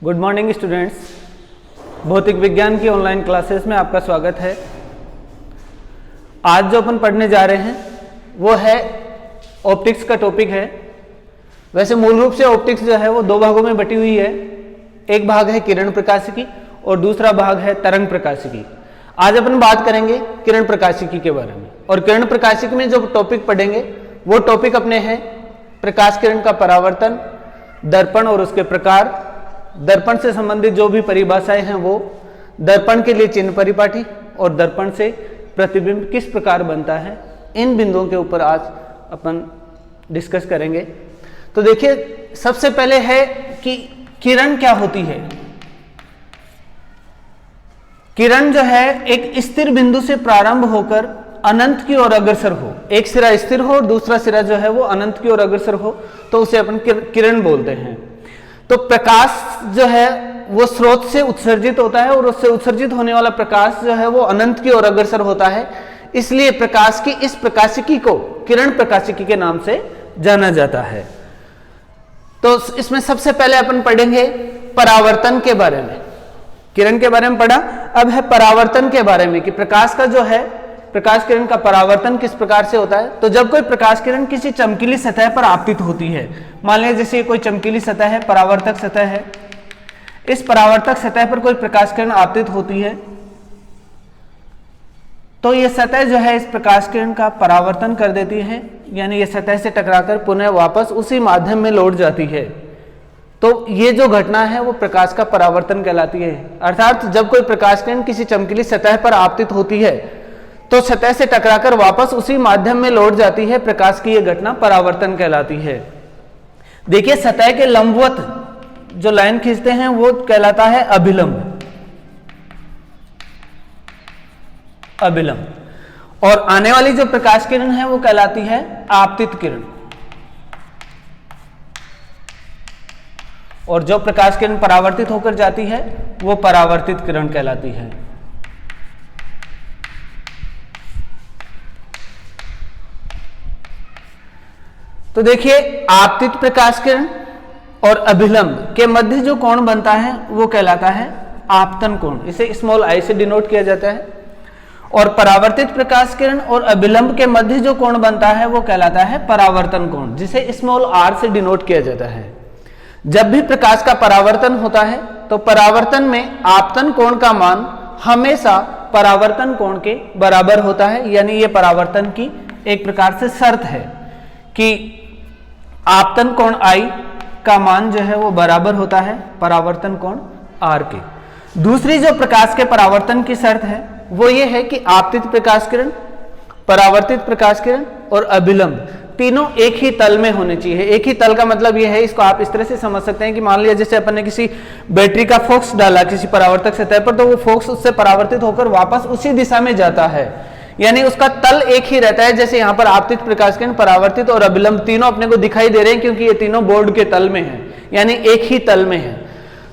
Good morning students, भौतिक विज्ञान की ऑनलाइन क्लासेस में आपका स्वागत है। आज जो अपन पढ़ने जा रहे हैं वो है ऑप्टिक्स का टॉपिक है। वैसे मूल रूप से ऑप्टिक्स जो है वो दो भागों में बटी हुई है। एक भाग है किरण प्रकाशिकी और दूसरा भाग है तरंग प्रकाशिकी। आज अपन बात करेंगे किरण प्रकाशिकी के बारे में। और किरण प्रकाशिकी में जो टॉपिक पढ़ेंगे वो टॉपिक अपने हैं प्रकाश किरण का परावर्तन, दर्पण और उसके प्रकार, दर्पण से संबंधित जो भी परिभाषाएं हैं वो, दर्पण के लिए चिन्ह परिपाटी और दर्पण से प्रतिबिंब किस प्रकार बनता है, इन बिंदुओं के ऊपर आज अपन डिस्कस करेंगे। तो देखिए, सबसे पहले है कि किरण क्या होती है। किरण जो है एक स्थिर बिंदु से प्रारंभ होकर अनंत की ओर अग्रसर हो, एक सिरा स्थिर हो और दूसरा सिरा जो है वो अनंत की ओर अग्रसर हो, तो उसे अपन किरण बोलते हैं। तो प्रकाश जो है वो स्रोत से उत्सर्जित होता है और उससे उत्सर्जित होने वाला प्रकाश जो है वो अनंत की ओर अग्रसर होता है, इसलिए प्रकाश की इस प्रकाशिकी को किरण प्रकाशिकी के नाम से जाना जाता है। तो इसमें सबसे पहले अपन पढ़ेंगे परावर्तन के बारे में। किरण के बारे में पढ़ा, अब है परावर्तन के बारे में कि प्रकाश का जो है प्रकाश किरण का परावर्तन किस प्रकार से होता है। तो जब कोई प्रकाश किरण किसी चमकीली सतह पर आपतित होती है, मान लीजिए जैसे कोई चमकीली सतह है, परावर्तक सतह है, इस परावर्तक सतह पर कोई प्रकाश किरण आपतित होती है, तो यह सतह जो है इस प्रकाश किरण का परावर्तन कर देती है, यानी यह सतह से टकराकर पुनः वापस उसी माध्यम में लौट जाती है। तो ये जो घटना है वो प्रकाश का परावर्तन कहलाती है। अर्थात जब कोई प्रकाश किरण किसी चमकीली सतह पर आपतित होती है तो सतह से टकराकर वापस उसी माध्यम में लौट जाती है, प्रकाश की यह घटना परावर्तन कहलाती है। देखिए, सतह के लंबवत जो लाइन खींचते हैं वो कहलाता है अभिलंब। अभिलंब। और आने वाली जो प्रकाश किरण है वो कहलाती है आपतित किरण। और जो प्रकाश किरण परावर्तित होकर जाती है वो परावर्तित किरण कहलाती है। तो देखिए, आपतित प्रकाश किरण और अभिलंब के मध्य जो कोण बनता है वो कहलाता है आपतन कोण, इसे स्मॉल आई से डिनोट किया जाता है। और परावर्तित प्रकाश किरण और अभिलंब के मध्य जो कोण बनता है वो कहलाता है परावर्तन कोण, जिसे स्मॉल आर से डिनोट किया जाता है। जब भी प्रकाश का परावर्तन होता है तो परावर्तन में आपतन कोण का मान हमेशा परावर्तन कोण के बराबर होता है, यानी यह परावर्तन की एक प्रकार से शर्त है कि आपतन कोण I का मान जो है वो बराबर होता है परावर्तन कोण R के। दूसरी जो प्रकाश के परावर्तन की शर्त है वो ये है कि आपतित प्रकाश किरण, परावर्तित प्रकाश किरण और अभिलंब तीनों एक ही तल में होने चाहिए। एक ही तल का मतलब ये है, इसको आप इस तरह से समझ सकते हैं कि मान लिया जैसे अपन ने किसी बैटरी का फोकस डाला किसी परावर्तक सतह पर, तो वो फोकस उससे परावर्तित होकर वापस उसी दिशा में जाता है, यानी उसका तल एक ही रहता है। जैसे यहाँ पर आपतित प्रकाश किरण, परावर्तित और अभिलंब तीनों अपने को दिखाई दे रहे हैं क्योंकि ये तीनों बोर्ड के तल में हैं, यानी एक ही तल में है।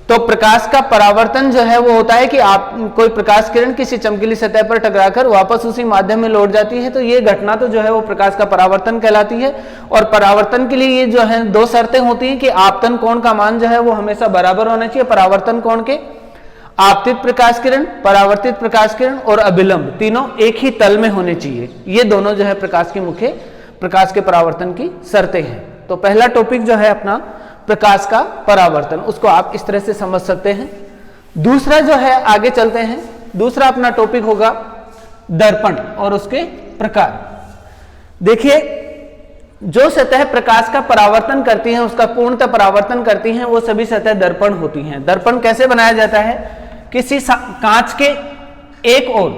तो प्रकाश का परावर्तन जो है वो होता है कि आप कोई प्रकाश किरण किसी चमकीली सतह पर टकराकर वापस उसी माध्यम में लौट जाती है, तो ये घटना तो जो है वो प्रकाश का परावर्तन कहलाती है। और परावर्तन के लिए ये जो है दो शर्तें होती हैं कि आपतन कोण का मान जो है वो हमेशा बराबर होना चाहिए परावर्तन कोण के। आपतित प्रकाश किरण, परावर्तित प्रकाश किरण और अभिलंब तीनों एक ही तल में होने चाहिए। ये दोनों जो है प्रकाश की मुख्य प्रकाश के परावर्तन की शर्तें हैं। तो पहला टॉपिक जो है अपना प्रकाश का परावर्तन, उसको आप इस तरह से समझ सकते हैं। दूसरा जो है, आगे चलते हैं, दूसरा अपना टॉपिक होगा दर्पण और उसके प्रकार। देखिए, जो सतह प्रकाश का परावर्तन करती हैं, उसका पूर्णतः परावर्तन करती हैं, वो सभी सतह दर्पण होती हैं। दर्पण कैसे बनाया जाता है? किसी कांच के एक ओर,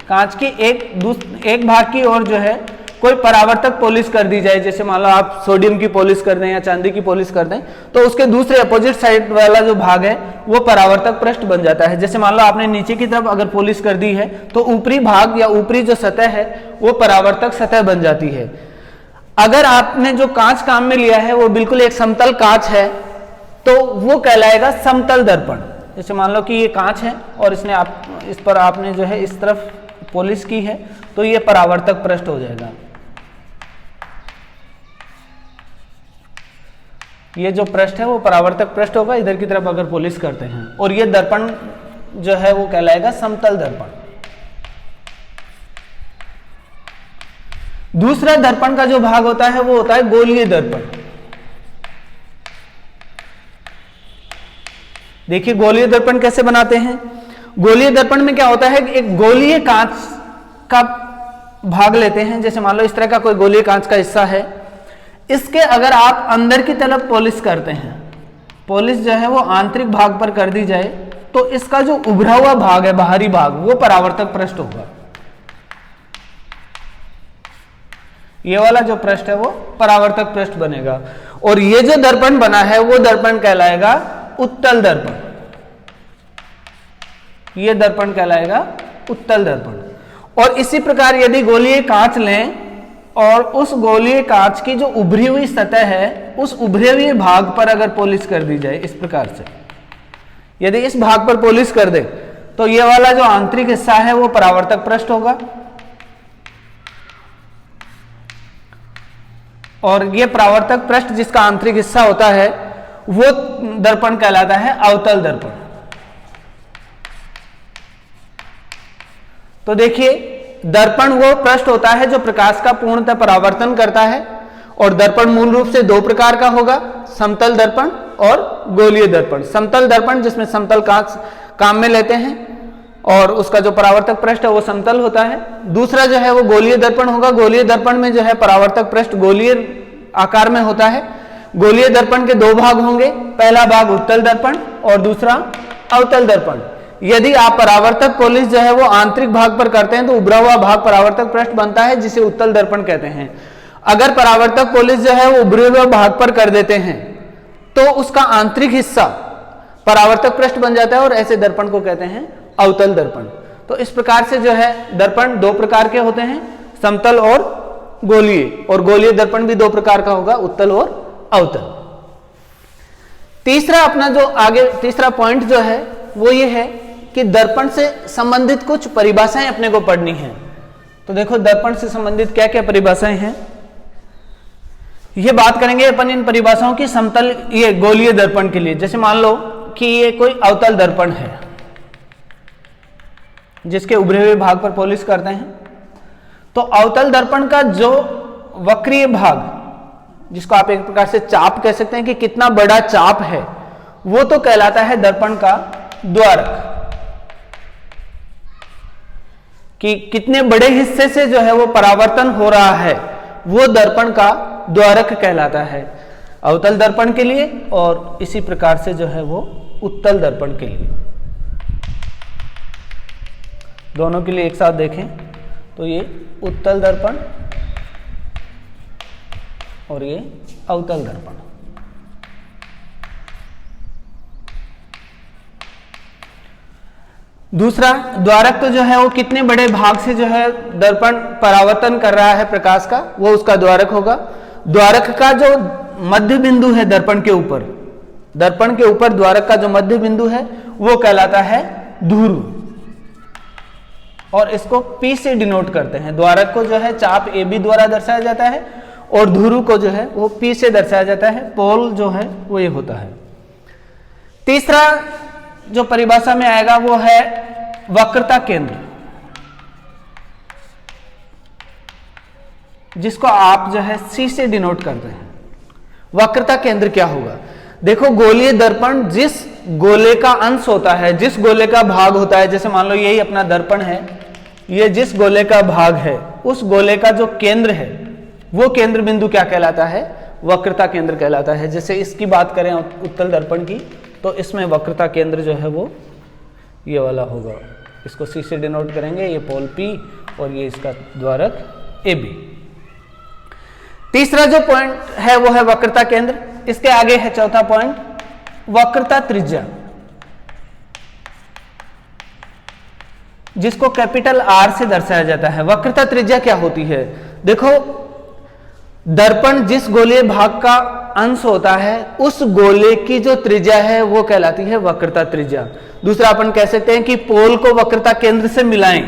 कांच की एक भाग की ओर जो है कोई परावर्तक पॉलिश कर दी जाए, जैसे मान लो आप सोडियम की पॉलिश कर दें या चांदी की पॉलिश कर दें, तो उसके दूसरे अपोजिट साइड वाला जो भाग है वो परावर्तक पृष्ठ बन जाता है। जैसे मान लो आपने नीचे की तरफ अगर पॉलिश कर दी है तो ऊपरी भाग या ऊपरी जो सतह है वो परावर्तक सतह बन जाती है। अगर आपने जो कांच काम में लिया है वो बिल्कुल एक समतल कांच है तो वो कहलाएगा समतल दर्पण। जैसे मान लो कि ये कांच है और इस पर आपने जो है इस तरफ पॉलिश की है, तो ये परावर्तक पृष्ठ हो जाएगा। ये जो पृष्ठ है वो परावर्तक पृष्ठ होगा, इधर की तरफ अगर पॉलिश करते हैं, और ये दर्पण जो है वो कहलाएगा समतल दर्पण। दूसरा दर्पण का जो भाग होता है वो होता है गोलीय दर्पण। देखिए गोलीय दर्पण कैसे बनाते हैं। गोलीय दर्पण में क्या होता है, एक गोलीय कांच का भाग लेते हैं, जैसे मान लो इस तरह का कोई गोलीय कांच का हिस्सा है, इसके अगर आप अंदर की तरफ पॉलिश करते हैं, पॉलिश जो है वो आंतरिक भाग पर कर दी जाए, तो इसका जो उभरा हुआ भाग है, बाहरी भाग, वो परावर्तक पृष्ठ होगा। ये वाला जो पृष्ठ है वो परावर्तक पृष्ठ बनेगा। और ये जो दर्पण बना है वो दर्पण कहलाएगा उत्तल दर्पण। ये दर्पण कहलाएगा उत्तल दर्पण। और इसी प्रकार यदि गोलीय कांच लें और उस गोलीय कांच की जो उभरी हुई सतह है, उस उभरे हुए भाग पर अगर पॉलिश कर दी जाए इस प्रकार से, यदि इस भाग पर पॉलिश कर दे, तो ये वाला जो आंतरिक हिस्सा है वो परावर्तक पृष्ठ होगा, और ये परावर्तक पृष्ठ जिसका आंतरिक हिस्सा होता है वो दर्पण कहलाता है अवतल दर्पण। तो देखिए दर्पण वो पृष्ठ होता है जो प्रकाश का पूर्णतः परावर्तन करता है, और दर्पण मूल रूप से दो प्रकार का होगा, समतल दर्पण और गोलीय दर्पण। समतल दर्पण जिसमें समतल कांच काम में लेते हैं और उसका जो परावर्तक पृष्ठ है वो समतल होता है। दूसरा जो है वो गोलीय दर्पण होगा। गोलीय दर्पण में जो है परावर्तक पृष्ठ गोलीय आकार में होता है। गोलीय दर्पण के दो भाग होंगे, पहला भाग उत्तल दर्पण और दूसरा अवतल दर्पण। यदि आप परावर्तक पॉलिश जो है वो आंतरिक भाग पर करते हैं तो उभरा हुआ भाग परावर्तक पृष्ठ बनता है, जिसे उत्तल दर्पण कहते हैं। अगर परावर्तक पॉलिश जो है वो उभरे हुए भाग पर कर देते हैं तो उसका आंतरिक हिस्सा परावर्तक पृष्ठ बन जाता है, और ऐसे दर्पण को कहते हैं अवतल दर्पण। तो इस प्रकार से जो है दर्पण दो प्रकार के होते हैं, समतल और गोलीय, और गोलीय दर्पण भी दो प्रकार का होगा, उत्तल और अवतल। तीसरा अपना जो आगे तीसरा पॉइंट जो है वो ये है कि दर्पण से संबंधित कुछ परिभाषाएं अपने को पढ़नी है। तो देखो दर्पण से संबंधित क्या क्या परिभाषाएं हैं, ये बात करेंगे अपन इन परिभाषाओं की समतल ये गोलीय दर्पण के लिए। जैसे मान लो कि ये कोई अवतल दर्पण है जिसके उभरे हुए भाग पर पॉलिश करते हैं, तो अवतल दर्पण का जो वक्रीय भाग, जिसको आप एक प्रकार से चाप कह सकते हैं कि कितना बड़ा चाप है, वो तो कहलाता है दर्पण का द्वारक, कि कितने बड़े हिस्से से जो है वो परावर्तन हो रहा है, वो दर्पण का द्वारक कहलाता है अवतल दर्पण के लिए, और इसी प्रकार से जो है वो उत्तल दर्पण के लिए। दोनों के लिए एक साथ देखें तो ये उत्तल दर्पण और ये अवतल दर्पण। दूसरा द्वारक तो जो है वो कितने बड़े भाग से जो है दर्पण परावर्तन कर रहा है प्रकाश का, वो उसका द्वारक होगा। द्वारक का जो मध्य बिंदु है दर्पण के ऊपर, दर्पण के ऊपर द्वारक का जो मध्य बिंदु है वो कहलाता है धुरु, और इसको P से डिनोट करते हैं। द्वारक को जो है चाप AB द्वारा दर्शाया जाता है और धुरु को जो है वो P से दर्शाया जाता है। पोल जो है वो ये होता है। तीसरा जो परिभाषा में आएगा वो है वक्रता केंद्र, जिसको आप जो है C से डिनोट करते हैं। वक्रता केंद्र क्या होगा, देखो गोलीय दर्पण जिस गोले का अंश होता है, जिस गोले का भाग होता है, जैसे मान लो यही अपना दर्पण है, ये जिस गोले का भाग है उस गोले का जो केंद्र है वो केंद्र बिंदु क्या कहलाता है, वक्रता केंद्र कहलाता है। जैसे इसकी बात करें उत्तल दर्पण की, तो इसमें वक्रता केंद्र जो है वो ये वाला होगा, इसको C से डिनोट करेंगे, ये पोल P और ये इसका द्वारक AB। तीसरा जो पॉइंट है वो है वक्रता केंद्र। इसके आगे है चौथा पॉइंट वक्रता त्रिज्या, जिसको कैपिटल R से दर्शाया जाता है। वक्रता त्रिज्या क्या होती है, देखो दर्पण जिस गोलीय भाग का अंश होता है उस गोले की जो त्रिज्या है वो कहलाती है वक्रता त्रिज्या। दूसरा अपन कह सकते हैं कि पोल को वक्रता केंद्र से मिलाएं,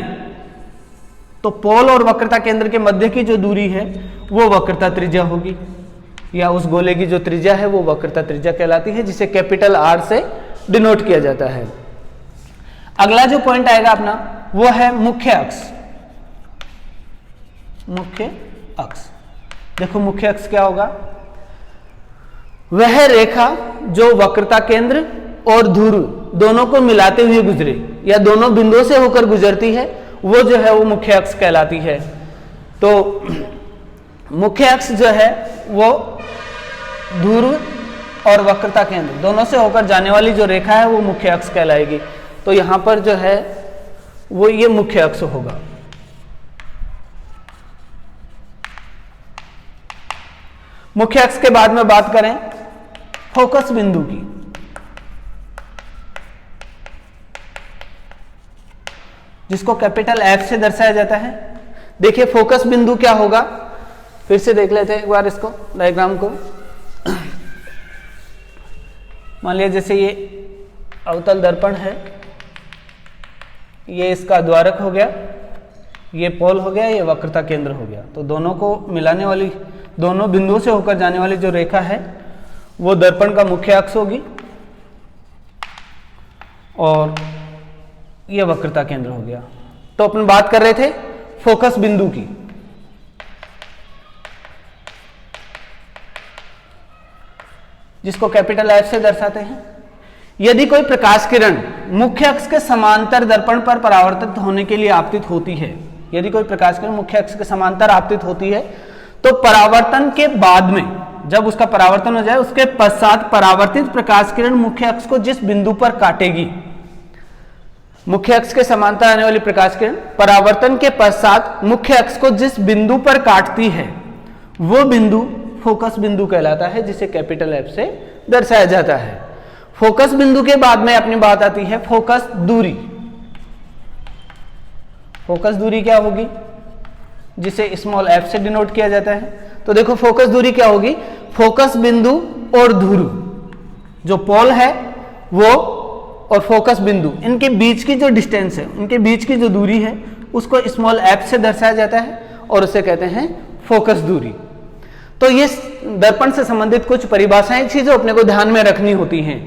तो पोल और वक्रता केंद्र के मध्य की जो दूरी है वो वक्रता त्रिज्या होगी। या उस गोले की जो त्रिज्या है वो वक्रता त्रिज्या कहलाती है, जिसे कैपिटल आर से डिनोट किया जाता है। अगला जो पॉइंट आएगा अपना वो है मुख्य अक्ष। मुख्य अक्ष, देखो मुख्य अक्ष क्या होगा, वह रेखा जो वक्रता केंद्र और ध्रुव दोनों को मिलाते हुए गुजरे या दोनों बिंदुओं से होकर गुजरती है, वो जो है वो मुख्य अक्ष कहलाती है। तो मुख्य अक्ष जो है वो ध्रुव और वक्रता केंद्र दोनों से होकर जाने वाली जो रेखा है वो मुख्य अक्ष कहलाएगी। तो यहां पर जो है वो ये मुख्य अक्ष होगा। मुख्य अक्ष के बाद में बात करें फोकस बिंदु की, जिसको कैपिटल एफ से दर्शाया जाता है। देखिए फोकस बिंदु क्या होगा, फिर से देख लेते हैं एक बार इसको, डायग्राम को। मान लिया जैसे ये अवतल दर्पण है, ये इसका द्वारक हो गया, ये पोल हो गया, ये वक्रता केंद्र हो गया। तो दोनों को मिलाने वाली, दोनों बिंदुओं से होकर जाने वाली जो रेखा है वो दर्पण का मुख्य अक्ष होगी और ये वक्रता केंद्र हो गया। तो अपन बात कर रहे थे फोकस बिंदु की। जिसको कैपिटल एफ से दर्शाते हैं। यदि कोई प्रकाश किरण मुख्य अक्ष के समांतर दर्पण पर परावर्तित होने के लिए आपतित होती है, यदि कोई प्रकाश किरण मुख्य अक्ष के समांतर आपतित होती है, तो परावर्तन के बाद में, जब उसका परावर्तन हो जाए उसके पश्चात परावर्तित प्रकाश किरण मुख्य अक्ष को जिस बिंदु पर काटेगी, मुख्य अक्ष के समांतर आने वाली प्रकाश किरण परावर्तन के पश्चात मुख्य अक्ष को जिस बिंदु पर काटती है वो बिंदु फोकस बिंदु कहलाता है, जिसे कैपिटल एफ से दर्शाया जाता है। फोकस बिंदु के बाद में अपनी बात आती है फोकस दूरी। फोकस दूरी क्या होगी, जिसे स्मॉल एफ से डिनोट किया जाता है। तो देखो फोकस दूरी क्या होगी, फोकस बिंदु और ध्रुव, जो पोल है वो और फोकस बिंदु, इनके बीच की जो डिस्टेंस है, उनके बीच की जो दूरी है उसको स्मॉल एफ से दर्शाया जाता है और उसे कहते हैं फोकस दूरी। तो ये दर्पण से संबंधित कुछ परिभाषाएं थी जो अपने को ध्यान में रखनी होती हैं,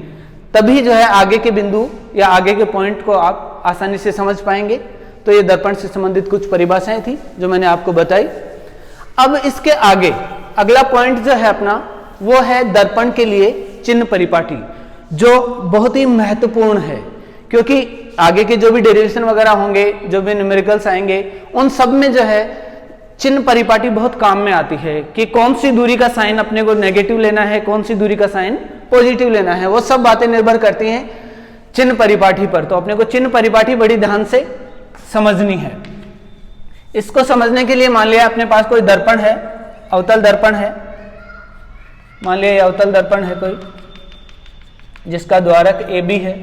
तभी जो है आगे के बिंदु या आगे के पॉइंट को आप आसानी से समझ पाएंगे। तो ये दर्पण से संबंधित कुछ परिभाषाएं थी जो मैंने आपको बताई। अब इसके आगे अगला पॉइंट जो है अपना वो है दर्पण के लिए चिन्ह परिपाटी, जो बहुत ही महत्वपूर्ण है, क्योंकि आगे के जो भी डेरिवेशन वगैरह होंगे, जो भी न्यूमेरिकल्स आएंगे, उन सब में जो है चिन्ह परिपाटी बहुत काम में आती है कि कौन सी दूरी का साइन अपने को नेगेटिव लेना है, कौन सी दूरी का साइन पॉजिटिव लेना है, वो सब बातें निर्भर करती हैं चिन्ह परिपाटी पर। तो अपने को चिन्ह परिपाटी बड़ी ध्यान से समझनी है। इसको समझने के लिए मान लिया अपने पास कोई दर्पण है, अवतल दर्पण है, मान लिया अवतल दर्पण है कोई, जिसका द्वारक ए बी है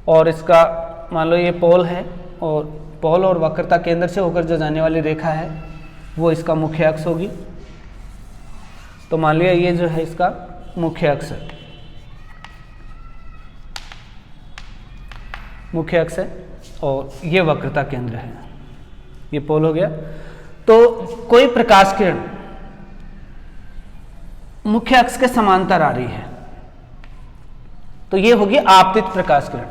और इसका मान लो ये पोल है और पोल और वक्रता केंद्र से होकर जो जाने वाली रेखा है वो इसका मुख्य अक्ष होगी। तो मान लिया ये जो है इसका मुख्य अक्ष है, मुख्य अक्ष है और ये वक्रता केंद्र है, ये पोल हो गया। तो कोई प्रकाश किरण मुख्य अक्ष के समांतर आ रही है तो ये होगी आपतित प्रकाश किरण।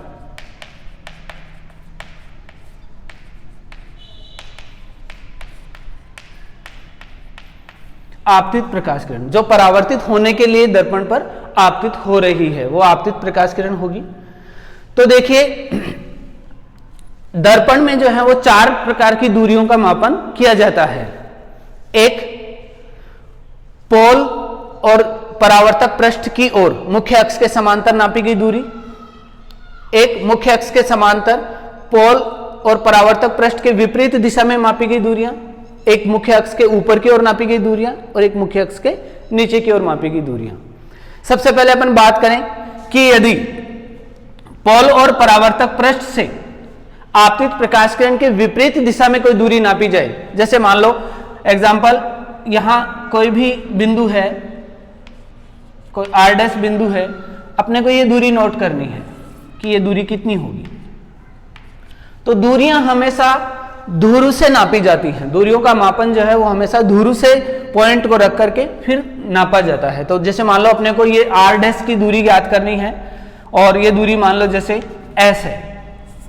आपतित प्रकाश किरण जो परावर्तित होने के लिए दर्पण पर आपतित हो रही है वो आपतित प्रकाश किरण होगी। तो देखिए दर्पण में जो है वो 4 प्रकार की दूरियों का मापन किया जाता है। एक पोल और परावर्तक पृष्ठ की ओर मुख्य अक्ष के समांतर नापी गई दूरी, एक मुख्य अक्ष के समांतर पोल और परावर्तक पृष्ठ के विपरीत दिशा में मापी गई दूरियां, एक मुख्य अक्ष के ऊपर की ओर नापी गई दूरियां और एक मुख्य अक्ष के नीचे की ओर मापी गई दूरियां। सबसे पहले अपन बात करें कि यदि पोल और परावर्तक पृष्ठ से आपतित प्रकाश किरण के विपरीत दिशा में कोई दूरी नापी जाए, जैसे मान लो एग्जांपल यहां कोई भी बिंदु है, कोई r' बिंदु है, अपने को ये दूरी नोट करनी है कि ये दूरी कितनी होगी। तो दूरियां हमेशा ध्रुव से नापी जाती हैं, दूरियों का मापन जो है वो हमेशा ध्रुव से पॉइंट को रख करके फिर नापा जाता है। तो जैसे मान लो अपने को ये r डैश की दूरी ज्ञात करनी है और ये दूरी मान लो जैसे s है,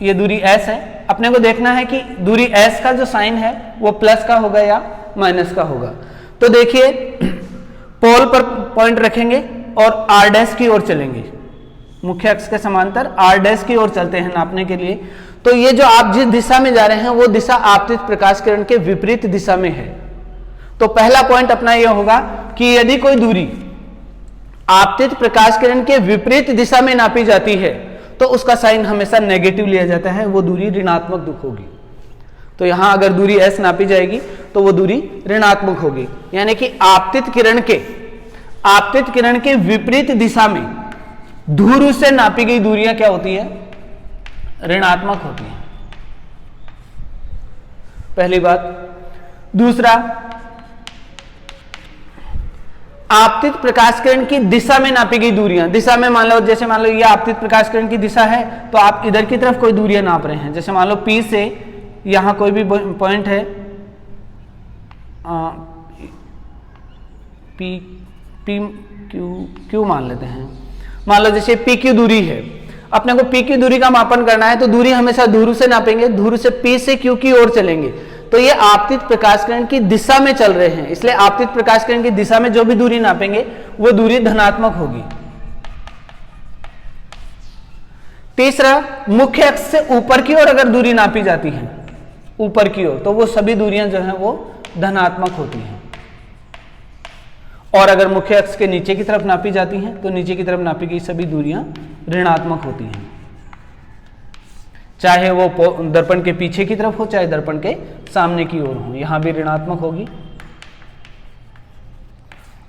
ये दूरी s है, अपने को देखना है कि दूरी s का जो साइन है वो प्लस का होगा या माइनस का होगा। तो देखिए पोल पर पॉइंट रखेंगे और r डैश की ओर चलेंगे, मुख्य अक्ष के समांतर r डैश की ओर चलते हैं नापने के लिए। तो ये जो आप जिस दिशा में जा रहे हैं वो दिशा आपतित प्रकाश किरण के विपरीत दिशा में है। तो पहला पॉइंट अपना यह होगा कि यदि कोई दूरी आपतित प्रकाश किरण के विपरीत दिशा में नापी जाती है तो उसका साइन हमेशा नेगेटिव लिया जाता है, वो दूरी ऋणात्मक होगी। तो यहां अगर दूरी s नापी जाएगी तो वो दूरी ऋणात्मक होगी, यानी कि आपतित किरण के विपरीत दिशा में ध्रुव से नापी गई दूरियां क्या होती है? ऋणात्मक होती है, पहली बात। दूसरा, आपतित प्रकाश किरण की दिशा में नापी गई दूरियां, दिशा में मान लो जैसे मान लो ये आपतित प्रकाश किरण की दिशा है तो आप इधर की तरफ कोई दूरियां नाप रहे हैं, जैसे मान लो P से यहां कोई भी पॉइंट है Q मान लेते हैं, मान लो जैसे PQ दूरी है, अपने को P की दूरी का मापन करना है तो दूरी हमेशा ध्रुव से नापेंगे, ध्रुव से P से Q की ओर चलेंगे। तो ये आपतित प्रकाश किरण की दिशा में चल रहे हैं, इसलिए आपतित प्रकाश किरण की दिशा में जो भी दूरी नापेंगे वो दूरी धनात्मक होगी। तीसरा, मुख्य अक्ष से ऊपर की ओर अगर दूरी नापी जाती है, ऊपर की ओर, तो वो सभी दूरियां जो हैं वो धनात्मक होती हैं। और अगर मुख्य अक्ष के नीचे की तरफ नापी जाती हैं तो नीचे की तरफ नापी गई सभी दूरियां ऋणात्मक होती हैं, चाहे वो दर्पण के पीछे की तरफ हो चाहे दर्पण के सामने की ओर हो, यहां भी ऋणात्मक होगी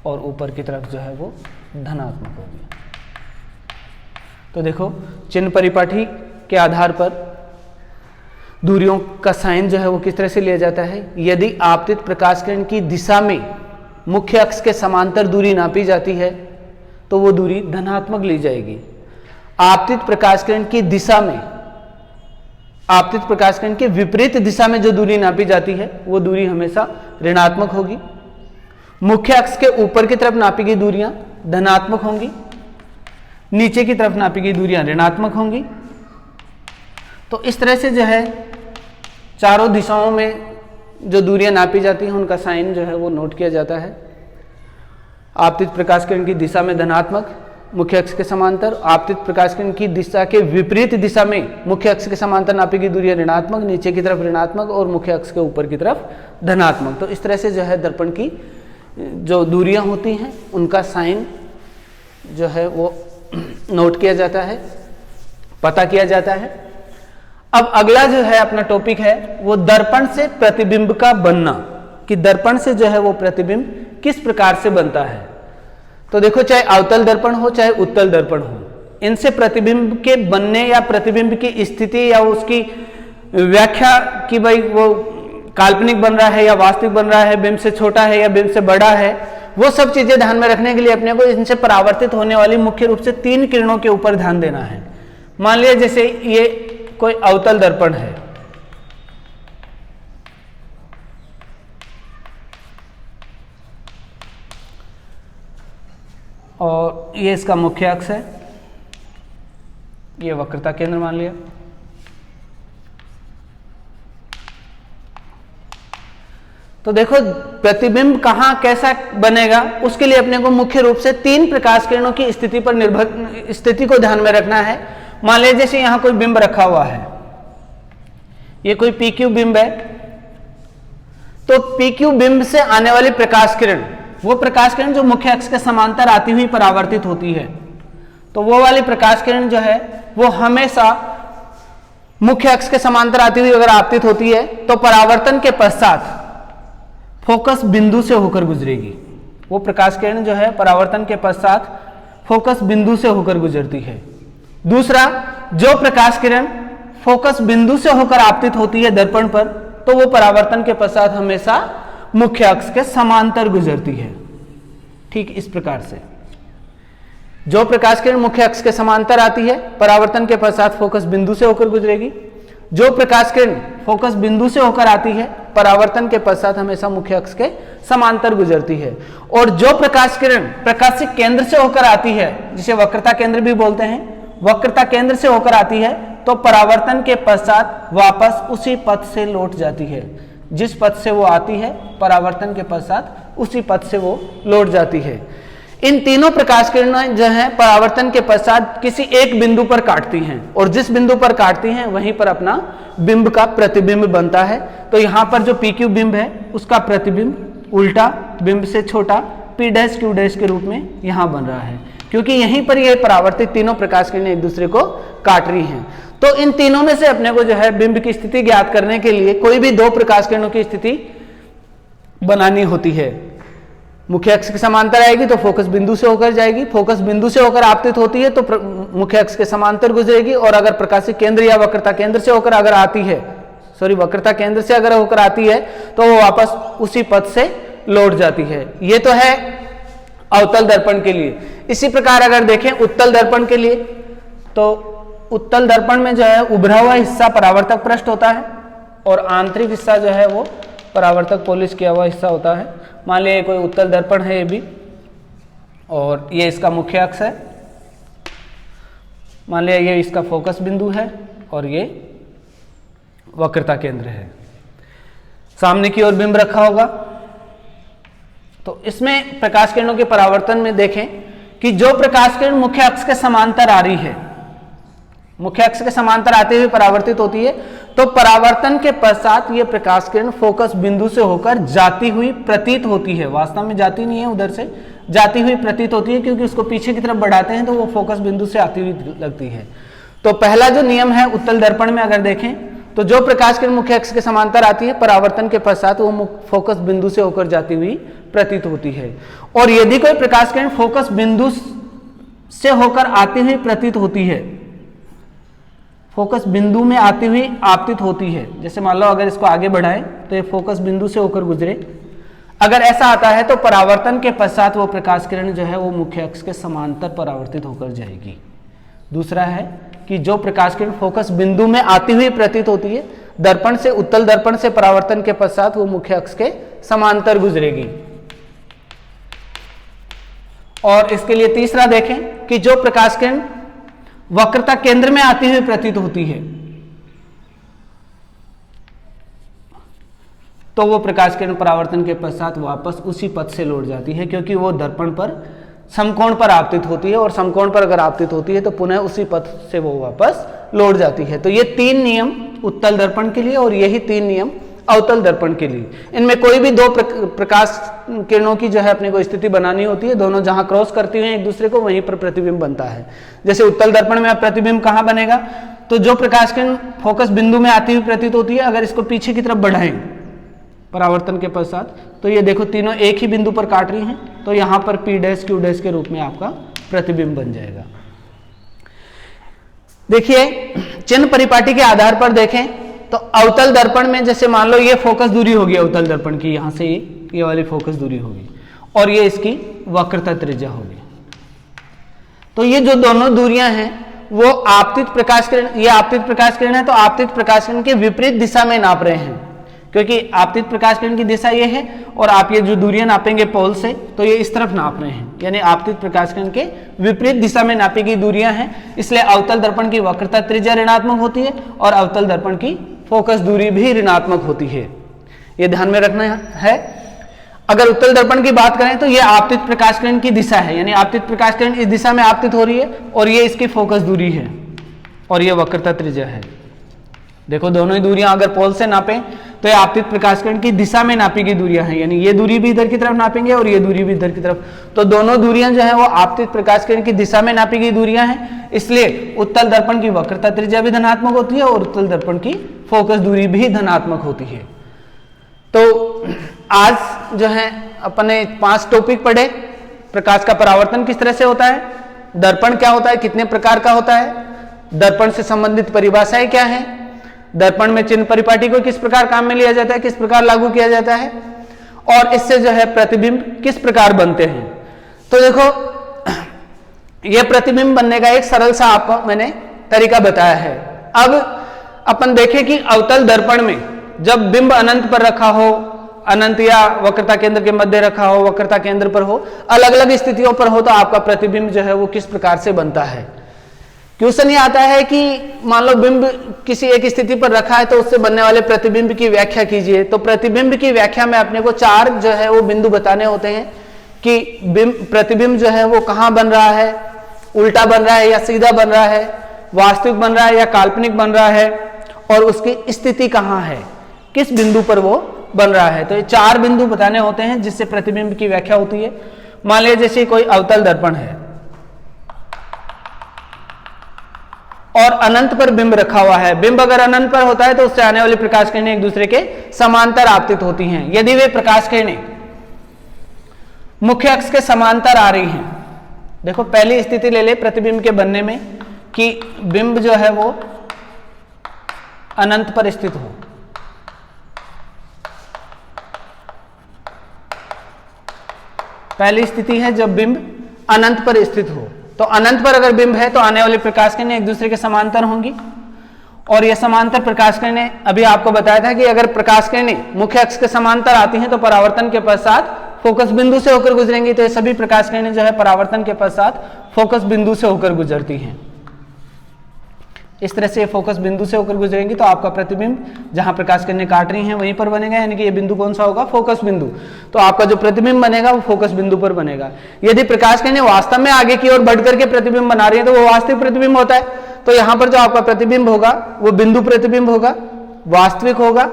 और ऊपर की तरफ जो है वो धनात्मक होगी। तो देखो चिन्ह परिपाटी के आधार पर दूरियों का साइन जो है वो किस तरह से लिया जाता है। यदि आपतित प्रकाश किरण की दिशा में मुख्य अक्ष के समांतर दूरी नापी जाती है तो वो दूरी धनात्मक ली जाएगी। आपतित प्रकाश किरण की दिशा में, आपतित प्रकाश किरण के विपरीत दिशा में जो दूरी नापी जाती है वो दूरी हमेशा ऋणात्मक होगी। मुख्य अक्ष के ऊपर की तरफ नापी गई दूरियां धनात्मक होंगी, नीचे की तरफ नापी गई दूरियां ऋणात्मक होंगी। तो इस तरह से जो है चारों दिशाओं में जो दूरियां नापी जाती हैं उनका साइन जो है वो नोट किया जाता है। आपतित प्रकाश किरण की दिशा में धनात्मक, मुख्य अक्ष के समांतर, आपतित प्रकाश किरण की दिशा के विपरीत दिशा में मुख्य अक्ष के समांतर नापी गई दूरियां ऋणात्मक, नीचे की तरफ ऋणात्मक और मुख्य अक्ष के ऊपर की तरफ धनात्मक। तो इस तरह से जो है दर्पण की जो दूरियां होती हैं उनका साइन जो है वो नोट किया जाता है, पता किया जाता है। अब अगला जो है अपना टॉपिक है वो दर्पण से प्रतिबिंब का बनना, कि दर्पण से जो है वो प्रतिबिंब किस प्रकार से बनता है। तो देखो चाहे अवतल दर्पण हो चाहे उत्तल दर्पण हो, इनसे प्रतिबिंब के बनने या प्रतिबिंब की स्थिति या उसकी व्याख्या कि भाई वो काल्पनिक बन रहा है या वास्तविक बन रहा है, बिंब से छोटा है या बिंब से बड़ा है, वो सब चीजें ध्यान में रखने के लिए अपने को इनसे परावर्तित होने वाली मुख्य रूप से 3 किरणों के ऊपर ध्यान देना है। मान लिया जैसे ये कोई अवतल दर्पण है, और ये इसका मुख्य अक्ष है, ये वक्रता केंद्र मान लिया। तो देखो प्रतिबिंब कहां कैसा बनेगा उसके लिए अपने को मुख्य रूप से 3 प्रकाश किरणों की स्थिति को ध्यान में रखना है। मान लीजिए जैसे यहां कोई बिंब रखा हुआ है, ये कोई PQ बिंब है, तो PQ बिंब से आने वाली प्रकाश किरण, वो प्रकाश किरण जो मुख्य अक्ष के समांतर आती हुई परावर्तित होती है, तो वो वाली प्रकाश किरण जो है वो हमेशा मुख्य अक्ष के समांतर आती हुई अगर आपतित होती है तो परावर्तन के पश्चात फोकस बिंदु से होकर गुजरेगी। वो प्रकाश किरण जो है परावर्तन के पश्चात फोकस बिंदु से होकर गुजरती है। दूसरा, जो प्रकाश किरण फोकस बिंदु से होकर आपतित होती है दर्पण पर, तो वो परावर्तन के पश्चात हमेशा मुख्य अक्ष के समांतर गुजरती है। ठीक इस प्रकार से जो प्रकाश किरण मुख्य अक्ष के समांतर आती है परावर्तन के पश्चात फोकस बिंदु से होकर गुजरेगी, जो प्रकाश किरण फोकस बिंदु से होकर आती है परावर्तन के पश्चात हमेशा मुख्य अक्ष के समांतर गुजरती है। और जो प्रकाश किरण प्रकाशिक केंद्र से होकर आती है, जिसे वक्रता केंद्र भी बोलते हैं, वक्रता केंद्र से होकर आती है तो परावर्तन के पश्चात वापस उसी पथ से लौट जाती है। जिस पथ से वो आती है परावर्तन के पश्चात उसी पथ से वो लौट जाती है। इन तीनों प्रकाश किरणें जो हैं परावर्तन के पश्चात किसी एक बिंदु पर काटती हैं और जिस बिंदु पर काटती हैं वहीं पर अपना बिंब का प्रतिबिंब बनता है। तो यहाँ पर जो पी क्यू बिंब है उसका प्रतिबिंब उल्टा बिंब से छोटा पी डैश क्यू डैश के रूप में यहाँ बन रहा है, क्योंकि यहीं पर ये परावर्तित तीनों प्रकाश किरणें एक दूसरे को काट रही हैं। तो इन तीनों में से अपने को जो है बिंब की स्थिति ज्ञात करने के लिए कोई भी दो प्रकाश किरणों की स्थिति बनानी होती है। मुख्य अक्ष के समांतर आएगी तो फोकस बिंदु से होकर जाएगी, फोकस बिंदु से होकर आपतित होती है तो मुख्य अक्ष के समांतर गुजरेगी, और अगर प्रकाशिक केंद्र या वक्रता केंद्र से होकर अगर आती है, वक्रता केंद्र से अगर होकर आती है तो वो वापस उसी पथ से लौट जाती है। ये तो है अवतल दर्पण के लिए। इसी प्रकार अगर देखें उत्तल दर्पण के लिए, तो उत्तल दर्पण में जो है उभरा हुआ हिस्सा परावर्तक पृष्ठ होता है और आंतरिक हिस्सा जो है वो परावर्तक पॉलिश किया हुआ हिस्सा होता है। मान लिया कोई उत्तल दर्पण है ये भी, और ये इसका मुख्य अक्ष है। मान लिया ये इसका फोकस बिंदु है और ये वक्रता केंद्र है। सामने की ओर बिंब रखा होगा। तो इसमें प्रकाश किरणों के परावर्तन में देखें कि जो प्रकाश किरण मुख्य अक्ष के समांतर आ रही है, मुख्य अक्ष के समांतर आते हुए परावर्तित होती है, तो परावर्तन के पश्चात ये प्रकाश किरण फोकस बिंदु से होकर जाती हुई प्रतीत होती है। वास्तव में जाती नहीं है, उधर से जाती हुई प्रतीत होती है, क्योंकि उसको पीछे की तरफ बढ़ाते हैं तो वो फोकस बिंदु से आती हुई लगती है। तो पहला जो नियम है उत्तल दर्पण में अगर देखें तो जो प्रकाश किरण मुख्य अक्ष के समांतर आती है परावर्तन के पश्चात वो फोकस बिंदु से होकर जाती हुई प्रतीत होती है। और यदि कोई प्रकाश किरण फोकस बिंदु से होकर आती हुई प्रतीत होती है, फोकस बिंदु में आती हुई आपतित होती है, जैसे मान लो अगर इसको आगे बढ़ाएं तो ये फोकस बिंदु से होकर गुजरे, अगर ऐसा आता है तो परावर्तन के पश्चात वो प्रकाश किरण जो है वो मुख्य अक्ष के समांतर परावर्तित होकर जाएगी। दूसरा है कि जो प्रकाश किरण फोकस बिंदु में आती हुई प्रतीत होती है, दर्पण से उत्तल दर्पण से परावर्तन के पश्चात वो मुख्य अक्ष के समांतर गुजरेगी। और इसके लिए तीसरा देखें कि जो प्रकाश किरण वक्रता केंद्र में आती हुई प्रतीत होती है तो वो प्रकाश किरण परावर्तन के पश्चात वापस उसी पथ से लौट जाती है, क्योंकि वो दर्पण पर समकोण पर आपतित होती है, और समकोण पर अगर आपतित होती है तो पुनः उसी पथ से वो वापस लौट जाती है। तो ये तीन नियम उत्तल दर्पण के लिए और यही तीन नियम अवतल दर्पण के लिए। इनमें कोई भी दो प्रकाश किरणों की जो है अपने को स्थिति बनानी होती है, दोनों जहां क्रॉस करती हुई एक दूसरे को वहीं पर प्रतिबिंब बनता है। जैसे उत्तल दर्पण में अब प्रतिबिंब कहां बनेगा, तो जो प्रकाश किरण फोकस बिंदु में आती हुई प्रतीत होती है, अगर इसको पीछे की तरफ बढ़ाएं परावर्तन के पश्चात तो ये देखो तीनों एक ही बिंदु पर काट रही हैं, तो यहां पर पी डैश क्यू डैश के रूप में आपका प्रतिबिंब बन जाएगा। देखिए चिन्ह परिपाटी के आधार पर देखें तो अवतल दर्पण में जैसे मान लो ये फोकस दूरी होगी अवतल दर्पण की, यहां से ये वाली फोकस दूरी होगी और ये इसकी वक्रता त्रिज्या होगी। तो ये जो दोनों दूरियां हैं वो आपतित प्रकाश किरण, ये आपतित प्रकाश किरण है तो आपतित प्रकाश किरण के विपरीत दिशा में नाप रहे हैं, क्योंकि आपतित प्रकाश किरण की दिशा ये है और आप ये जो दूरियां नापेंगे पोल से तो ये इस तरफ नाप रहे हैं, यानी आपतित प्रकाश किरण के विपरीत दिशा में नापी गई दूरियां हैं। इसलिए अवतल दर्पण की वक्रता त्रिज्या ऋणात्मक होती है और अवतल दर्पण की फोकस दूरी भी ऋणात्मक होती है। ये ध्यान में रखना है। अगर उत्तल दर्पण की बात करें तो ये आपतित प्रकाश किरण की दिशा है, यानी आपतित प्रकाश किरण इस दिशा में आपतित हो रही है और ये इसकी फोकस दूरी है और ये वक्रता त्रिज्या है। देखो दोनों ही दूरियां अगर पोल से नापें तो ये आपतित प्रकाश किरण की दिशा में नापी गई दूरियां हैं, यानी ये दूरी भी इधर की तरफ नापेंगे और ये दूरी भी इधर की तरफ, तो दोनों दूरियां जो है वो आपतित प्रकाश किरण की दिशा में नापी गई दूरियां हैं। इसलिए उत्तल दर्पण की वक्रता त्रिज्या भी धनात्मक होती है और उत्तल दर्पण की फोकस दूरी भी धनात्मक होती है। तो आज जो है अपने 5 टॉपिक पढ़े। प्रकाश का परावर्तन किस तरह से होता है, दर्पण क्या होता है, कितने प्रकार का होता है, दर्पण से संबंधित परिभाषाएं क्या है, दर्पण में चिन्ह परिपाटी को किस प्रकार काम में लिया जाता है, किस प्रकार लागू किया जाता है, और इससे जो है प्रतिबिंब किस प्रकार बनते हैं। तो देखो यह प्रतिबिंब बनने का एक सरल सा आपको मैंने तरीका बताया है। अब अपन देखें कि अवतल दर्पण में जब बिंब अनंत पर रखा हो, अनंत या वक्रता केंद्र के मध्य रखा हो, वक्रता केंद्र पर हो, अलग अलग स्थितियों पर हो, तो आपका प्रतिबिंब जो है वो किस प्रकार से बनता है। क्वेश्चन ये आता है कि मान लो बिंब किसी एक स्थिति पर रखा है तो उससे बनने वाले प्रतिबिंब की व्याख्या कीजिए। तो प्रतिबिंब की व्याख्या में अपने को 4 जो है वो बिंदु बताने होते हैं कि प्रतिबिंब जो है वो कहाँ बन रहा है, उल्टा बन रहा है या सीधा बन रहा है, वास्तविक बन रहा है या काल्पनिक बन रहा है, और उसकी स्थिति कहाँ है, किस बिंदु पर वो बन रहा है। तो ये 4 बिंदु बताने होते हैं जिससे प्रतिबिंब की व्याख्या होती है। मान लीजिए जैसे कोई अवतल दर्पण है और अनंत पर बिंब रखा हुआ है। बिंब अगर अनंत पर होता है तो उससे आने वाली प्रकाश किरणें एक दूसरे के समांतर आपतित होती हैं। यदि वे प्रकाश किरणें मुख्य अक्ष के समांतर आ रही हैं, देखो पहली स्थिति ले ले प्रतिबिंब के बनने में कि बिंब जो है वो अनंत पर स्थित हो। पहली स्थिति है जब बिंब अनंत पर स्थित हो। तो अनंत पर अगर बिंब है तो आने वाली प्रकाश किरणें एक दूसरे के समांतर होंगी, और ये समांतर प्रकाश किरणें, अभी आपको बताया था कि अगर प्रकाश किरणें मुख्य अक्ष के समांतर आती हैं तो परावर्तन के पश्चात फोकस बिंदु से होकर गुजरेंगी। तो ये सभी प्रकाश किरणें जो है परावर्तन के पश्चात फोकस बिंदु से होकर गुजरती हैं। इस तरह से फोकस बिंदु से होकर गुजरेंगी तो आपका प्रतिबिंब जहां प्रकाश किरणें काट रही हैं वहीं पर बनेगा, यानी कि ये बिंदु कौन सा होगा, फोकस बिंदु। तो आपका जो प्रतिबिंब बनेगा वो फोकस बिंदु पर बनेगा। यदि प्रकाश किरणें वास्तव में आगे की ओर बढ़कर के प्रतिबिंब बना रही है तो वो वास्तविक प्रतिबिंब होता है। तो यहां पर जो आपका प्रतिबिंब होगा वो बिंदु प्रतिबिंब होगा, वास्तविक होगा,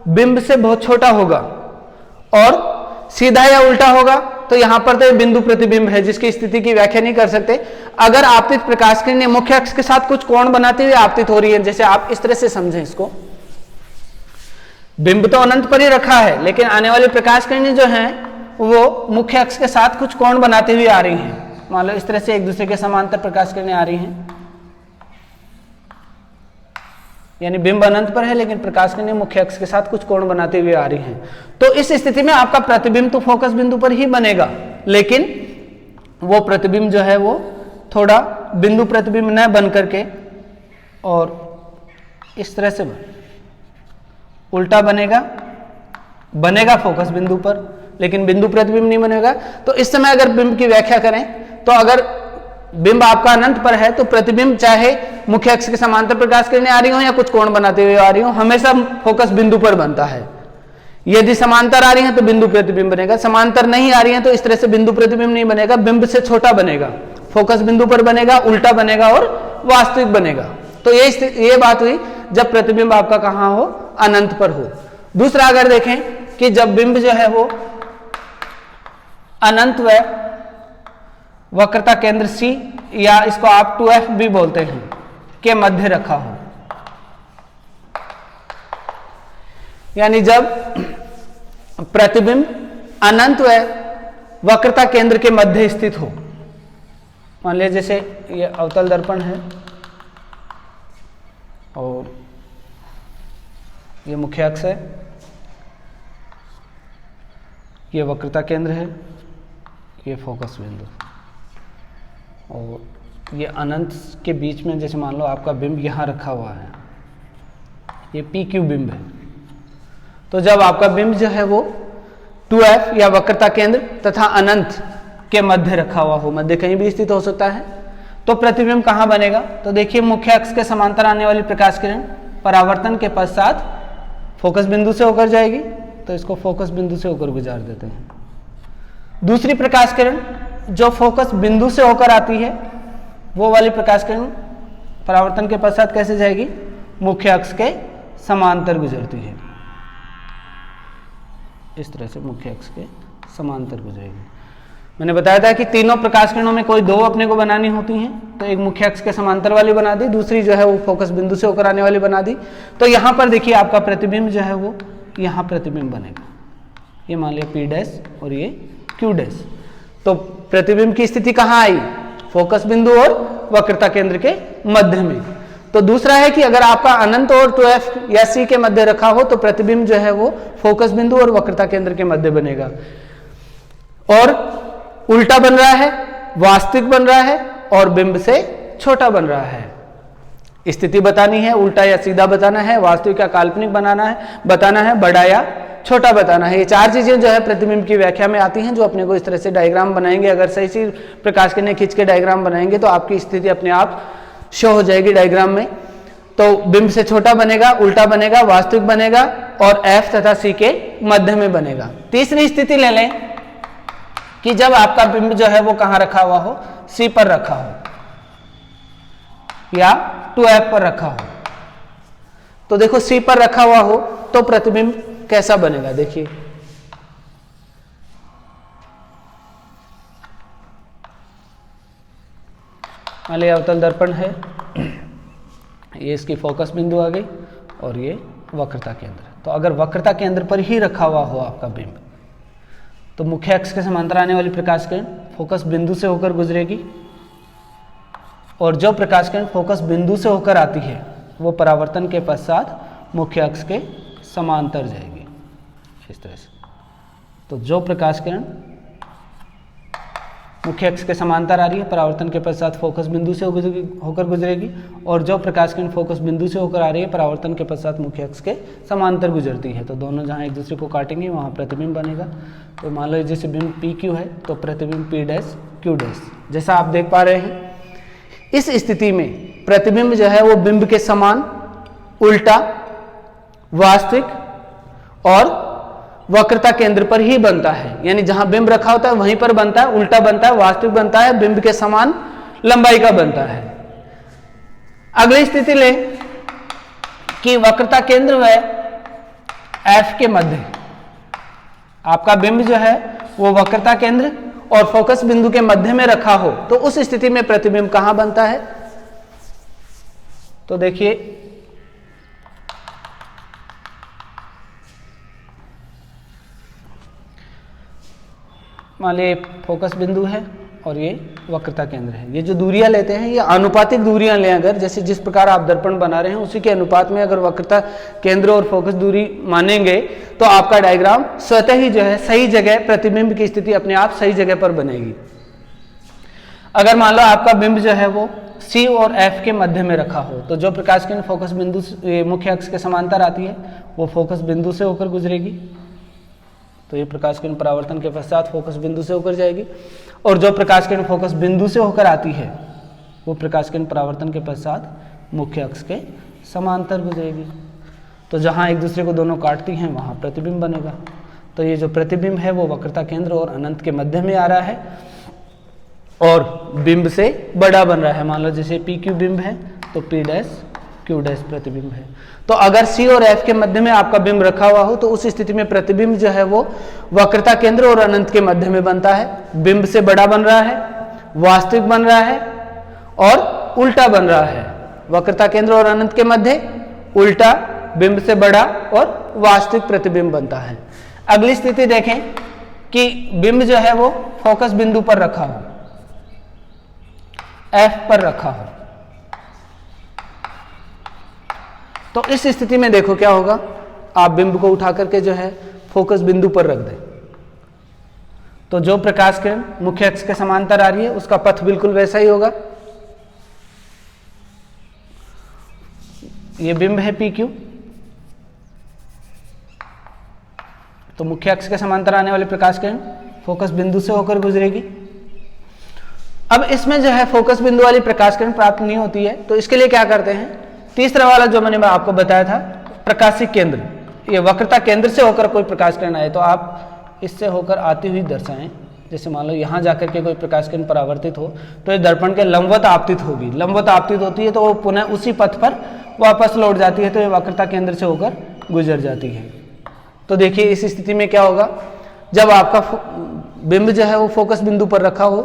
बिंब से बहुत छोटा होगा, और सीधा या उल्टा होगा तो यहां पर तो बिंदु प्रतिबिंब है जिसकी स्थिति की व्याख्या नहीं कर सकते। अगर आपतित प्रकाश किरणें मुख्य अक्ष के साथ कुछ कोण बनाते हुए आपतित हो रही है, जैसे आप इस तरह से समझें इसको, बिंब तो अनंत पर ही रखा है लेकिन आने वाली प्रकाश किरणें जो हैं वो मुख्य अक्ष के साथ कुछ कोण बनाते हुए आ रही हैं। मान लो इस तरह से एक दूसरे के समांतर प्रकाश किरणें आ रही हैं, यानी बिंब अनंत पर है लेकिन प्रकाश किरणें मुख्य अक्ष के साथ कुछ कोण बनाते हुए आ रही हैं। तो इस स्थिति में आपका प्रतिबिंब तो फोकस बिंदु पर ही बनेगा, लेकिन वो प्रतिबिंब जो है वो थोड़ा बिंदु प्रतिबिंब न बन करके और इस तरह से उल्टा बनेगा फोकस बिंदु पर, लेकिन बिंदु प्रतिबिंब नहीं बनेगा। तो इस समय अगर बिंब की व्याख्या करें तो अगर बिंब आपका अनंत पर है तो प्रतिबिंब चाहे मुख्य अक्ष के समांतर प्रकाश किरणें आ रही हो या कुछ कोण बनाते हुए आ रही हो, हमेशा फोकस बिंदु पर बनता है। यदि समांतर आ रही हैं तो बिंदु प्रतिबिंब बनेगा, समांतर नहीं आ रही हैं तो इस तरह से बिंदु प्रतिबिंब नहीं बनेगा, बिंब से छोटा बनेगा, फोकस बिंदु पर बनेगा, उल्टा बनेगा और वास्तविक बनेगा। तो ये बात हुई जब प्रतिबिंब आपका कहां हो, अनंत पर हो। दूसरा अगर देखें कि जब बिंब जो है वो अनंत व वक्रता केंद्र C या इसको आप 2F भी बोलते हैं के मध्य रखा हो, यानी जब प्रतिबिंब अनंत व वक्रता केंद्र के मध्य स्थित हो। मान लीजिए जैसे ये अवतल दर्पण है और ये मुख्य अक्ष है, ये वक्रता केंद्र है, ये फोकस बिंदु, और ये अनंत के बीच में जैसे मान लो आपका बिंब यहाँ रखा हुआ है, ये PQ बिंब है। तो जब आपका बिंब जो है वो 2F या वक्रता केंद्र तथा अनंत के मध्य रखा हुआ हो, मध्य कहीं भी स्थित हो सकता है, तो प्रतिबिंब कहाँ बनेगा। तो देखिए मुख्य अक्ष के समांतर आने वाली प्रकाश किरण परावर्तन के पश्चात फोकस बिंदु से होकर जाएगी, तो इसको फोकस बिंदु से होकर गुजार देते हैं। दूसरी प्रकाश किरण जो फोकस बिंदु से होकर आती है, वो वाली प्रकाश किरण परावर्तन के पश्चात कैसे जाएगी, मुख्य अक्ष के समांतर गुजरती है, इस तरह से मुख्य अक्ष के समांतर गुजरेगी। मैंने बताया था कि तीनों प्रकाश किरणों में कोई दो अपने को बनानी होती हैं, तो एक मुख्य अक्ष के समांतर वाली बना दी, दूसरी जो है वो फोकस बिंदु से होकर आने वाली बना दी। तो यहाँ पर देखिए आपका प्रतिबिंब जो है वो यहाँ प्रतिबिंब बनेगा, ये मान लिया P' और ये Q'। तो प्रतिबिंब की स्थिति कहाँ आई, फोकस बिंदु और वक्रता केंद्र के मध्य में। तो दूसरा है कि अगर आपका अनंत और 2F या C के मध्य रखा हो तो प्रतिबिंब जो है वो फोकस बिंदु और वक्रता केंद्र के मध्य बनेगा, और उल्टा बन रहा है, वास्तविक बन रहा है और बिंब से छोटा बन रहा है। स्थिति बतानी है, उल्टा या सीधा बताना है, वास्तविक या काल्पनिक बताना है, बड़ा या छोटा बताना है। ये चार चीजें जो है प्रतिबिंब की व्याख्या में आती हैं, जो अपने को इस तरह से डायग्राम बनाएंगे। अगर सही से प्रकाश किरणें खींच के डायग्राम बनाएंगे तो आपकी स्थिति अपने आप शो हो जाएगी डायग्राम में। तो बिंब से छोटा बनेगा, उल्टा बनेगा, वास्तविक बनेगा और F तथा C के मध्य में बनेगा। तीसरी स्थिति ले लें कि जब आपका बिंब जो है वो कहां रखा हुआ हो, C पर रखा हो या 2F पर रखा हो। तो देखो C पर रखा हुआ हो तो प्रतिबिंब कैसा बनेगा, देखिए मान लीजिए अवतल दर्पण है, ये इसकी फोकस बिंदु आ गई और ये वक्रता केंद्र। तो अगर वक्रता केंद्र पर ही रखा हुआ हो आपका बिंब तो मुख्य अक्ष के समांतर आने वाली प्रकाश किरण फोकस बिंदु से होकर गुजरेगी और जो प्रकाश किरण फोकस बिंदु से होकर आती है वो परावर्तन के पश्चात मुख्य अक्ष के समांतर जाएगी इस तरह से। तो जो प्रकाश किरण मुख्य अक्ष के समांतर आ रही है परावर्तन के पश्चात फोकस बिंदु से होकर गुजरेगी और जो प्रकाश किरण फोकस बिंदु से होकर आ रही है परावर्तन के पश्चात मुख्य अक्ष के समांतर गुजरती है। तो दोनों जहां एक दूसरे को काटेंगे वहां प्रतिबिंब बनेगा। तो मान लो जैसे बिंब PQ है तो प्रतिबिंब P', Q'। जैसा आप देख पा रहे हैं इस स्थिति में प्रतिबिंब जो है वो बिंब के समान, उल्टा, वास्तविक और वक्रता केंद्र पर ही बनता है। यानी जहां बिंब रखा होता है वहीं पर बनता है, उल्टा बनता है, वास्तविक बनता है, बिंब के समान लंबाई का बनता है। अगली स्थिति ले कि वक्रता केंद्र व F के मध्य आपका बिंब जो है वो वक्रता केंद्र और फोकस बिंदु के मध्य में रखा हो तो उस स्थिति में प्रतिबिंब कहां बनता है। तो देखिए मान लीजिए फोकस बिंदु है और ये वक्रता केंद्र है। ये जो दूरियां लेते हैं ये आनुपातिक दूरियां लें, अगर जैसे जिस प्रकार आप दर्पण बना रहे हैं उसी के अनुपात में अगर वक्रता केंद्र और फोकस दूरी मानेंगे तो आपका डायग्राम स्वतः ही जो है सही जगह प्रतिबिंब की स्थिति अपने आप सही जगह पर बनेगी। अगर मान लो आपका बिंब जो है वो C और F के मध्य में रखा हो तो जो प्रकाश किरण फोकस बिंदु मुख्य अक्ष के समांतर आती है वो फोकस बिंदु से होकर गुजरेगी। तो ये प्रकाश किरण परावर्तन के पश्चात फोकस बिंदु से होकर जाएगी और जो प्रकाश किरण फोकस बिंदु से होकर आती है वो प्रकाश किरण परावर्तन के पश्चात मुख्य अक्ष के समांतर गुजरेगी। तो जहां एक दूसरे को दोनों काटती हैं वहां प्रतिबिंब बनेगा। तो ये जो प्रतिबिंब है वो वक्रता केंद्र और अनंत के मध्य में आ रहा है और बिंब से बड़ा बन रहा है। मान लो जैसे PQ बिंब है तो P', Q' प्रतिबिंब है। तो अगर C और F के मध्य में आपका बिंब रखा हुआ हो तो उस स्थिति में प्रतिबिंब जो है वो वक्रता केंद्र और अनंत के मध्य में बनता है। बिंब से बड़ा बन रहा है, वास्तविक बन रहा है और उल्टा बन रहा है। वक्रता केंद्र और अनंत के मध्य उल्टा, बिंब से बड़ा और वास्तविक प्रतिबिंब बनता है। अगली स्थिति देखें कि बिंब जो है वो फोकस बिंदु पर रखा हो, F पर रखा हो। तो इस स्थिति में देखो क्या होगा, आप बिंब को उठा करके जो है फोकस बिंदु पर रख दें तो जो प्रकाश किरण मुख्य अक्ष के समांतर आ रही है उसका पथ बिल्कुल वैसा ही होगा। ये बिंब है PQ तो मुख्य अक्ष के समांतर आने वाली प्रकाश किरण फोकस बिंदु से होकर गुजरेगी। अब इसमें जो है फोकस बिंदु वाली प्रकाश किरण प्राप्त नहीं होती है तो इसके लिए क्या करते हैं, तीसरा वाला जो मैंने आपको बताया था प्रकाशिक केंद्र, ये वक्रता केंद्र से होकर कोई प्रकाश किरण आए तो आप इससे होकर आती हुई दर्शाएं। जैसे मान लो यहां जाकर के कोई प्रकाश किरण परावर्तित हो तो ये दर्पण के लंबवत आपतित होगी, लंबवत आपतित होती है तो वो पुनः उसी पथ पर वापस लौट जाती है तो ये वक्रता केंद्र से होकर गुजर जाती है। तो देखिए इस स्थिति में क्या होगा, जब आपका बिंब जो है वो फोकस बिंदु पर रखा हो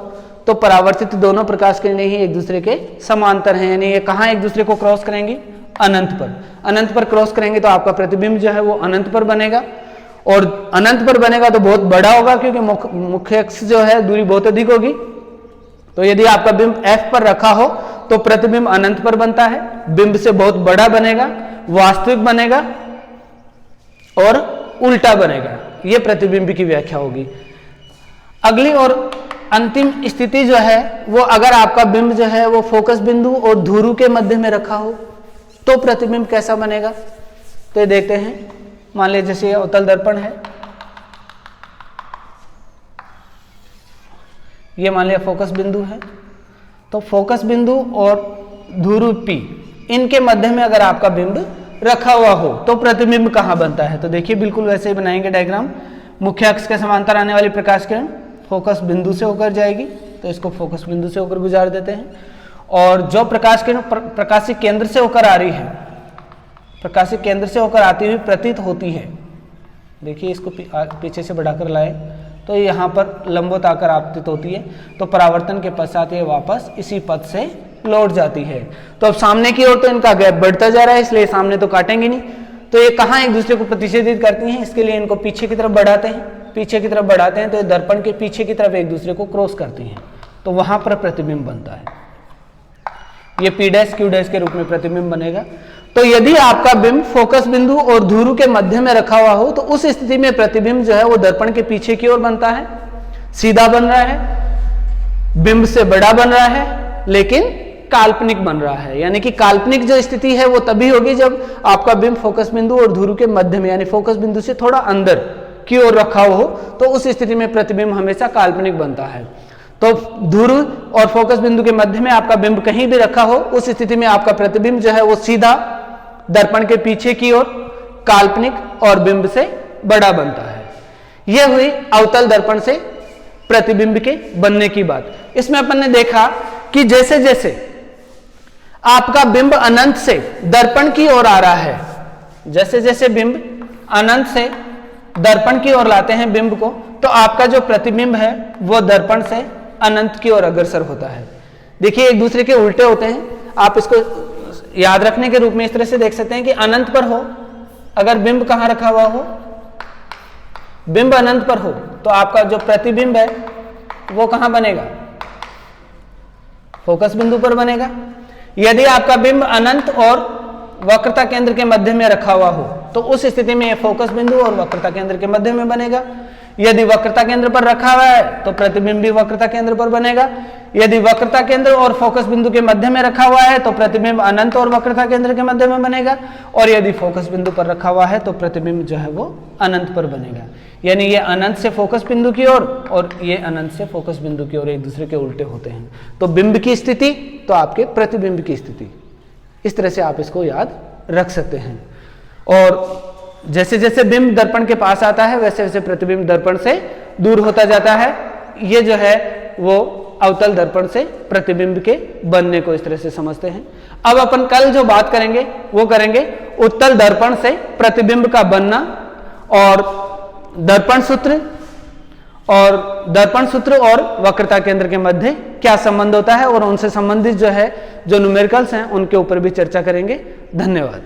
तो परावर्तित दोनों प्रकाश किरणें ही एक दूसरे के समांतर हैं, यानी ये कहाँ एक दूसरे को क्रॉस करेंगे, अनंत पर। अनंत पर क्रॉस करेंगे तो आपका प्रतिबिंब जो है वो अनंत पर बनेगा और अनंत पर बनेगा तो बहुत बड़ा होगा क्योंकि मुख्य अक्ष जो है दूरी बहुत अधिक होगी। तो यदि आपका बिंब F पर रखा हो तो प्रतिबिंब अनंत पर बनता है, बिंब से बहुत बड़ा बनेगा, वास्तविक बनेगा और उल्टा बनेगा। यह प्रतिबिंब की व्याख्या होगी। अगली और अंतिम स्थिति जो है वो अगर आपका बिंब जो है वो फोकस बिंदु और धुरु के मध्य में रखा हो तो प्रतिबिंब कैसा बनेगा? तो ये देखते हैं। मान लीजिए जैसे ये अवतल दर्पण है, ये मान लिया फोकस बिंदु है, तो फोकस बिंदु और ध्रुव P इनके मध्य में अगर आपका बिंब रखा हुआ हो तो प्रतिबिंब कहाँ बनता है? तो देखिए बिल्कुल वैसे ही बनाएंगे डायग्राम। मुख्य अक्ष के समांतर आने वाली प्रकाश किरण फोकस बिंदु से होकर जाएगी, तो इसको फोकस बिंदु से होकर गुजार देते हैं। और जो प्रकाश किरण प्रकाशीय केंद्र से होकर आ रही है, प्रकाशीय केंद्र से होकर आती हुई प्रतीत होती है, देखिए इसको पीछे से बढ़ाकर लाए तो यहाँ पर लंबवत आकर आपतित होती है, तो परावर्तन के पश्चात ये वापस इसी पथ से लौट जाती है। तो अब सामने की ओर तो इनका गैप बढ़ता जा रहा है, इसलिए सामने तो काटेंगे नहीं, तो ये कहाँ एक दूसरे को प्रतिच्छेदित करती हैं, इसके लिए इनको पीछे की तरफ बढ़ाते हैं। पीछे की तरफ बढ़ाते हैं तो ये दर्पण के पीछे की तरफ एक दूसरे को क्रॉस करती हैं, तो वहां पर प्रतिबिंब बनता है। ये P डैश Q डैश के रूप में प्रतिबिंब बनेगा। तो यदि आपका बिंब फोकस बिंदु और ध्रुव के मध्य में रखा हुआ हो तो उस स्थिति में प्रतिबिंब जो है वो दर्पण के पीछे की ओर बनता है, सीधा बन रहा है, बिंब से बड़ा बन रहा है, लेकिन काल्पनिक बन रहा है। यानी कि काल्पनिक जो स्थिति है वो तभी होगी जब आपका बिंब फोकस बिंदु और ध्रुव के मध्य में यानी फोकस बिंदु से थोड़ा अंदर की ओर रखा हो, तो उस स्थिति में प्रतिबिंब हमेशा काल्पनिक बनता है। तो ध्रुव और फोकस बिंदु के मध्य में आपका बिंब कहीं भी रखा हो, उस स्थिति में आपका प्रतिबिंब जो है वो सीधा दर्पण के पीछे की ओर काल्पनिक और बिंब से बड़ा बनता है। यह हुई अवतल दर्पण से प्रतिबिंब के बनने की बात। इसमें अपन ने देखा कि जैसे जैसे आपका बिंब अनंत से दर्पण की ओर आ रहा है, जैसे जैसे बिंब अनंत से दर्पण की ओर लाते हैं बिंब को, तो आपका जो प्रतिबिंब है वो दर्पण से अनंत की ओर अग्रसर होता है। देखिए एक दूसरे के उल्टे होते हैं। आप इसको याद रखने के रूप में इस तरह से देख सकते हैं कि अनंत पर हो, अगर बिंब कहां रखा हुआ हो, बिंब अनंत पर हो, तो आपका जो प्रतिबिंब है वो कहां बनेगा? फोकस बिंदु पर बनेगा। यदि आपका बिंब अनंत और वक्रता केंद्र के मध्य में रखा हुआ हो तो उस स्थिति में फोकस बिंदु और वक्रता केंद्र के मध्य में बनेगा। यदि वक्रता केंद्र पर रखा हुआ है तो प्रतिबिंब भी वक्रता केंद्र पर बनेगा। यदि वक्रता केंद्र और फोकस बिंदु के मध्य में रखा हुआ है तो प्रतिबिंब अनंत और वक्रता केंद्र के मध्य में बनेगा। और यदि फोकस बिंदु पर रखा हुआ है तो प्रतिबिंब जो है वो अनंत पर बनेगा। यानी ये अनंत से फोकस बिंदु की ओर और ये अनंत से फोकस बिंदु की ओर एक दूसरे के उल्टे होते हैं। तो बिंब की स्थिति तो आपके प्रतिबिंब की स्थिति, इस तरह से आप इसको याद रख सकते हैं। और जैसे जैसे बिंब दर्पण के पास आता है वैसे वैसे प्रतिबिंब दर्पण से दूर होता जाता है। ये जो है वो अवतल दर्पण से प्रतिबिंब के बनने को इस तरह से समझते हैं। अब अपन कल जो बात करेंगे वो करेंगे उत्तल दर्पण से प्रतिबिंब का बनना और दर्पण सूत्र और वक्रता केंद्र के मध्य क्या संबंध होता है, और उनसे संबंधित जो है जो न्यूमेरिकल्स हैं उनके ऊपर भी चर्चा करेंगे। धन्यवाद।